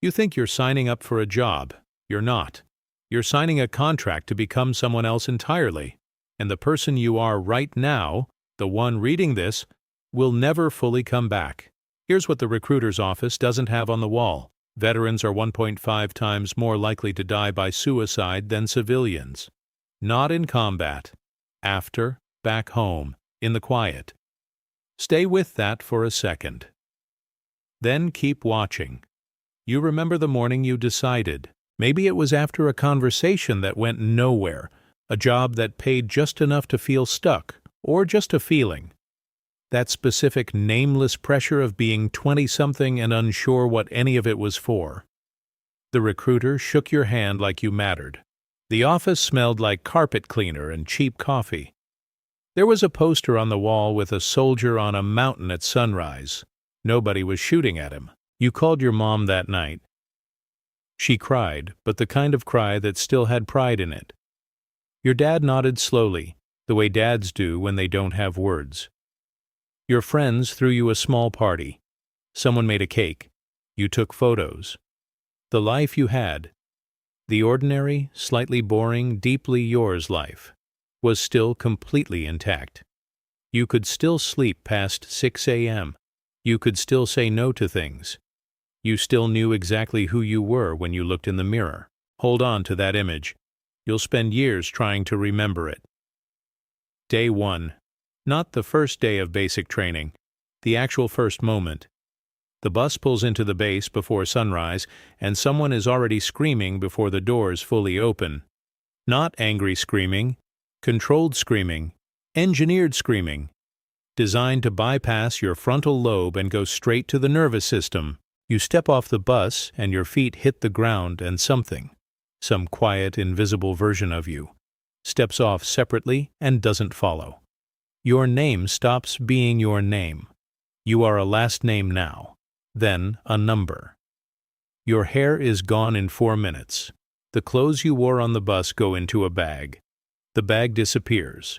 You think you're signing up for a job. You're not. You're signing a contract to become someone else entirely. And the person you are right now, the one reading this, will never fully come back. Here's what the recruiter's office doesn't have on the wall. Veterans are 1.5 times more likely to die by suicide than civilians. Not in combat. After, back home, in the quiet. Stay with that for a second. Then keep watching. You remember the morning you decided. Maybe it was after a conversation that went nowhere, a job that paid just enough to feel stuck, or just a feeling. That specific nameless pressure of being 20-something and unsure what any of it was for. The recruiter shook your hand like you mattered. The office smelled like carpet cleaner and cheap coffee. There was a poster on the wall with a soldier on a mountain at sunrise. Nobody was shooting at him. You called your mom that night. She cried, but the kind of cry that still had pride in it. Your dad nodded slowly, the way dads do when they don't have words. Your friends threw you a small party. Someone made a cake. You took photos. The life you had, the ordinary, slightly boring, deeply yours life, was still completely intact. You could still sleep past 6 a.m. You could still say no to things. You still knew exactly who you were when you looked in the mirror. Hold on to that image. You'll spend years trying to remember it. Day 1. Not the first day of basic training. The actual first moment. The bus pulls into the base before sunrise, and someone is already screaming before the doors fully open. Not angry screaming. Controlled screaming. Engineered screaming. Designed to bypass your frontal lobe and go straight to the nervous system. You step off the bus and your feet hit the ground and something, some quiet, invisible version of you, steps off separately and doesn't follow. Your name stops being your name. You are a last name now, then a number. Your hair is gone in 4 minutes. The clothes you wore on the bus go into a bag. The bag disappears.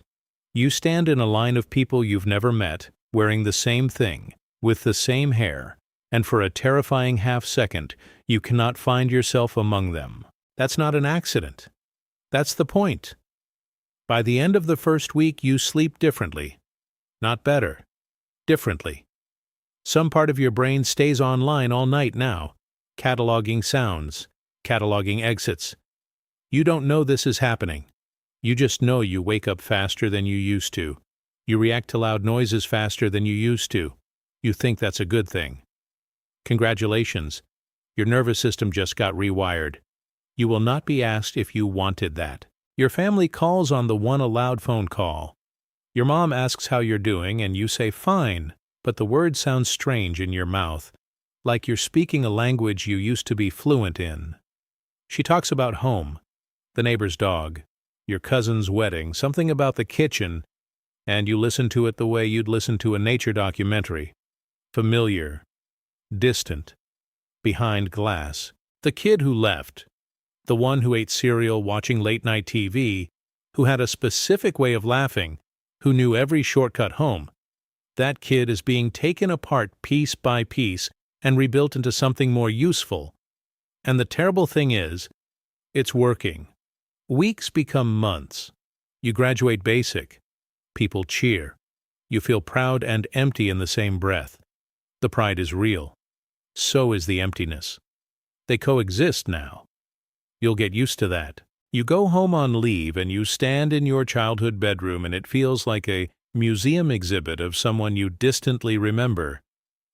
You stand in a line of people you've never met, wearing the same thing, with the same hair, and for a terrifying half-second, you cannot find yourself among them. That's not an accident. That's the point. By the end of the first week, you sleep differently. Not better. Differently. Some part of your brain stays online all night now, cataloging sounds, cataloging exits. You don't know this is happening. You just know you wake up faster than you used to. You react to loud noises faster than you used to. You think that's a good thing. Congratulations, your nervous system just got rewired. You will not be asked if you wanted that. Your family calls on the one allowed phone call. Your mom asks how you're doing and you say fine, but the word sounds strange in your mouth, like you're speaking a language you used to be fluent in. She talks about home, the neighbor's dog, your cousin's wedding, something about the kitchen, and you listen to it the way you'd listen to a nature documentary. Familiar. Distant, behind glass. The kid who left, the one who ate cereal watching late-night TV, who had a specific way of laughing, who knew every shortcut home, that kid is being taken apart piece by piece and rebuilt into something more useful. And the terrible thing is, it's working. Weeks become months. You graduate basic. People cheer. You feel proud and empty in the same breath. The pride is real. So is the emptiness. They coexist now. You'll get used to that. You go home on leave and you stand in your childhood bedroom and it feels like a museum exhibit of someone you distantly remember.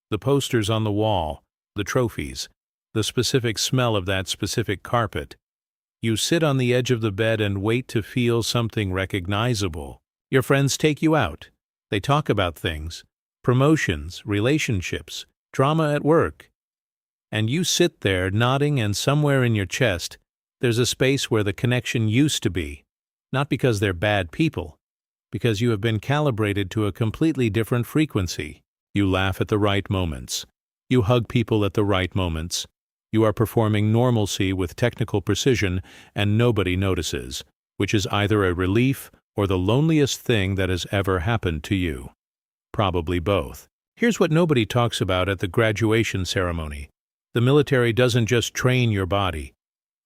The posters on the wall, the trophies, the specific smell of that specific carpet. You sit on the edge of the bed and wait to feel something recognizable. Your friends take you out. They talk about things, promotions, relationships, drama at work. And you sit there nodding, and somewhere in your chest, there's a space where the connection used to be, not because they're bad people, because you have been calibrated to a completely different frequency. You laugh at the right moments. You hug people at the right moments. You are performing normalcy with technical precision, and nobody notices, which is either a relief or the loneliest thing that has ever happened to you. Probably both. Here's what nobody talks about at the graduation ceremony. The military doesn't just train your body.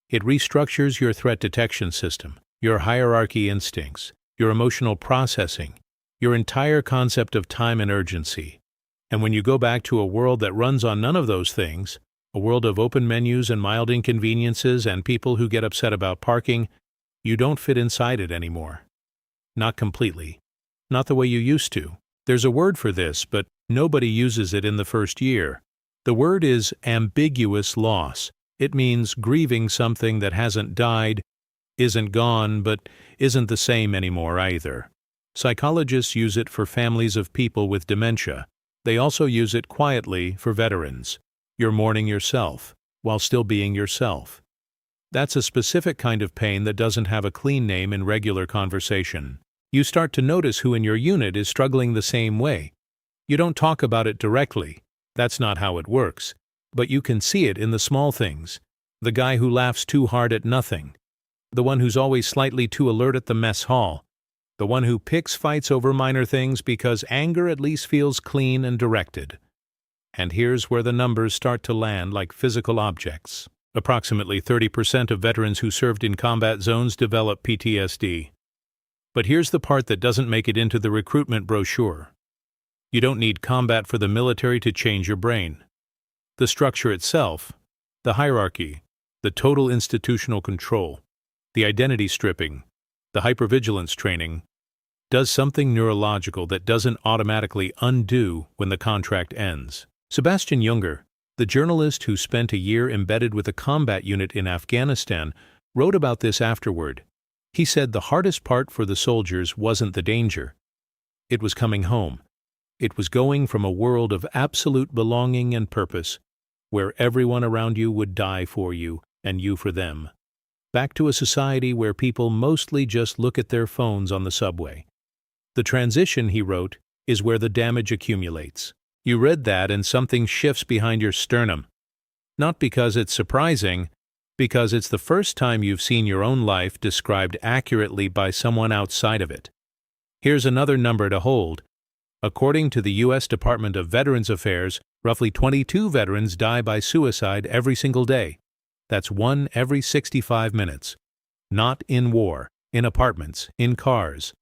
It restructures your threat detection system, your hierarchy instincts, your emotional processing, your entire concept of time and urgency. And when you go back to a world that runs on none of those things, a world of open menus and mild inconveniences and people who get upset about parking, you don't fit inside it anymore. Not completely. Not the way you used to. There's a word for this, but nobody uses it in the first year. The word is ambiguous loss. It means grieving something that hasn't died, isn't gone, but isn't the same anymore either. Psychologists use it for families of people with dementia. They also use it quietly for veterans. You're mourning yourself, while still being yourself. That's a specific kind of pain that doesn't have a clean name in regular conversation. You start to notice who in your unit is struggling the same way. You don't talk about it directly. That's not how it works. But you can see it in the small things. The guy who laughs too hard at nothing. The one who's always slightly too alert at the mess hall. The one who picks fights over minor things because anger at least feels clean and directed. And here's where the numbers start to land like physical objects. Approximately 30% of veterans who served in combat zones develop PTSD. But here's the part that doesn't make it into the recruitment brochure. You don't need combat for the military to change your brain. The structure itself, the hierarchy, the total institutional control, the identity stripping, the hypervigilance training, does something neurological that doesn't automatically undo when the contract ends. Sebastian Junger, the journalist who spent a year embedded with a combat unit in Afghanistan, wrote about this afterward. He said the hardest part for the soldiers wasn't the danger. It was coming home. It was going from a world of absolute belonging and purpose, where everyone around you would die for you and you for them, back to a society where people mostly just look at their phones on the subway. The transition, he wrote, is where the damage accumulates. You read that and something shifts behind your sternum. Not because it's surprising, because it's the first time you've seen your own life described accurately by someone outside of it. Here's another number to hold. According to the U.S. Department of Veterans Affairs, roughly 22 veterans die by suicide every single day. That's 1 every 65 minutes. Not in war, in apartments, in cars.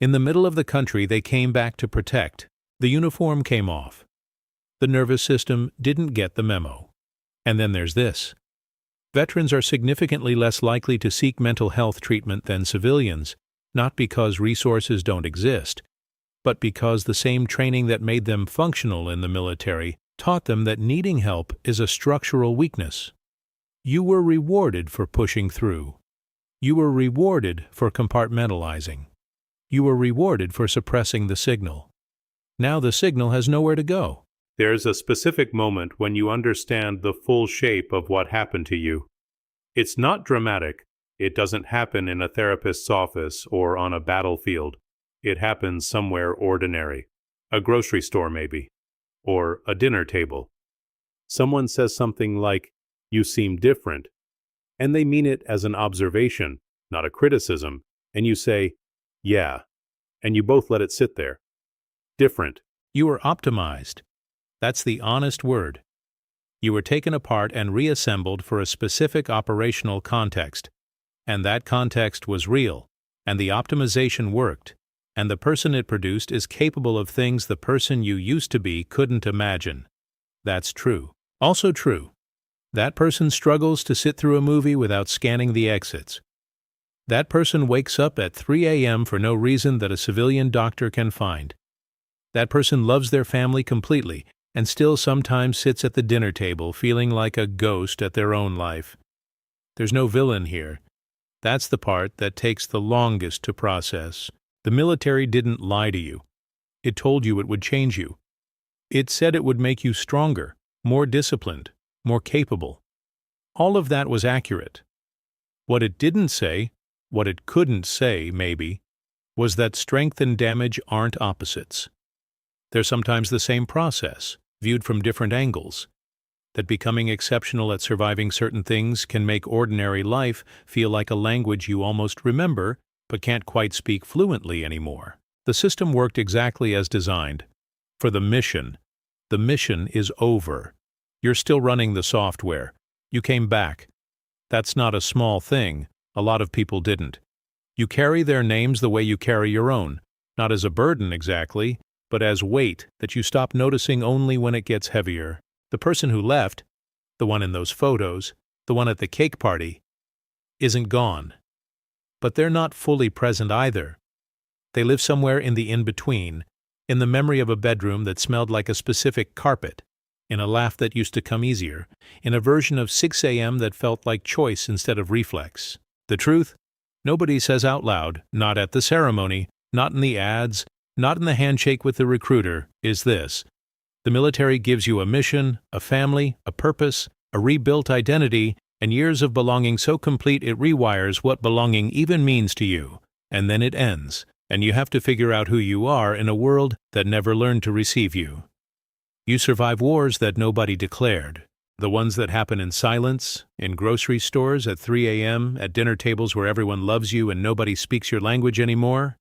In the middle of the country they came back to protect. The uniform came off. The nervous system didn't get the memo. And then there's this. Veterans are significantly less likely to seek mental health treatment than civilians, not because resources don't exist, but because the same training that made them functional in the military taught them that needing help is a structural weakness. You were rewarded for pushing through. You were rewarded for compartmentalizing. You were rewarded for suppressing the signal. Now the signal has nowhere to go. There's a specific moment when you understand the full shape of what happened to you. It's not dramatic. It doesn't happen in a therapist's office or on a battlefield. It happens somewhere ordinary. A grocery store maybe. Or a dinner table. Someone says something like, "You seem different." And they mean it as an observation, not a criticism. And you say, "Yeah." And you both let it sit there. Different. You were optimized. That's the honest word. You were taken apart and reassembled for a specific operational context. And that context was real. And the optimization worked. And the person it produced is capable of things the person you used to be couldn't imagine. That's true. Also true. That person struggles to sit through a movie without scanning the exits. That person wakes up at 3 a.m. for no reason that a civilian doctor can find. That person loves their family completely and still sometimes sits at the dinner table feeling like a ghost at their own life. There's no villain here. That's the part that takes the longest to process. The military didn't lie to you. It told you it would change you. It said it would make you stronger, more disciplined, more capable. All of that was accurate. What it didn't say, what it couldn't say, maybe, was that strength and damage aren't opposites. They're sometimes the same process, viewed from different angles. That becoming exceptional at surviving certain things can make ordinary life feel like a language you almost remember, but can't quite speak fluently anymore. The system worked exactly as designed. For the mission is over. You're still running the software. You came back. That's not a small thing. A lot of people didn't. You carry their names the way you carry your own, not as a burden exactly, but as weight that you stop noticing only when it gets heavier. The person who left, the one in those photos, the one at the cake party, isn't gone. But they're not fully present either. They live somewhere in the in-between, in the memory of a bedroom that smelled like a specific carpet, in a laugh that used to come easier, in a version of 6 a.m. that felt like choice instead of reflex. The truth? Nobody says out loud, not at the ceremony, not in the ads, not in the handshake with the recruiter, is this: the military gives you a mission, a family, a purpose, a rebuilt identity, and years of belonging so complete it rewires what belonging even means to you. And then it ends, and you have to figure out who you are in a world that never learned to receive you. You survive wars that nobody declared, the ones that happen in silence, in grocery stores at 3 a.m., at dinner tables where everyone loves you and nobody speaks your language anymore.